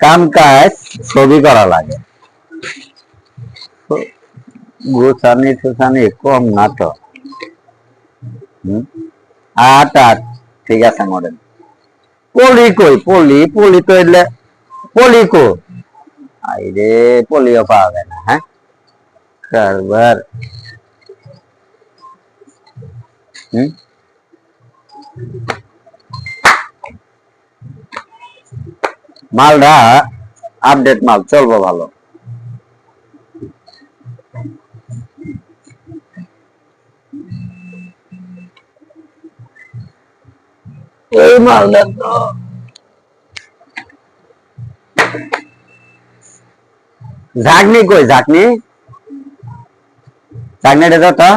কাম কাজ ছবি করা লাগে, গোছানি টোছানি কম না তো। আট আট, ঠিক আছে মডেল। পলি কই, পলি পলি তো এলে পলি কো, আইরে পলিও পাওয়া যায় না। হ্যাঁ, কারবার। মালটা আপডেট মাল, চলবো ভালো। এই মালটা তো ঝাঁকনি কই, ঝাঁকনি ঝাঁকনিটা তো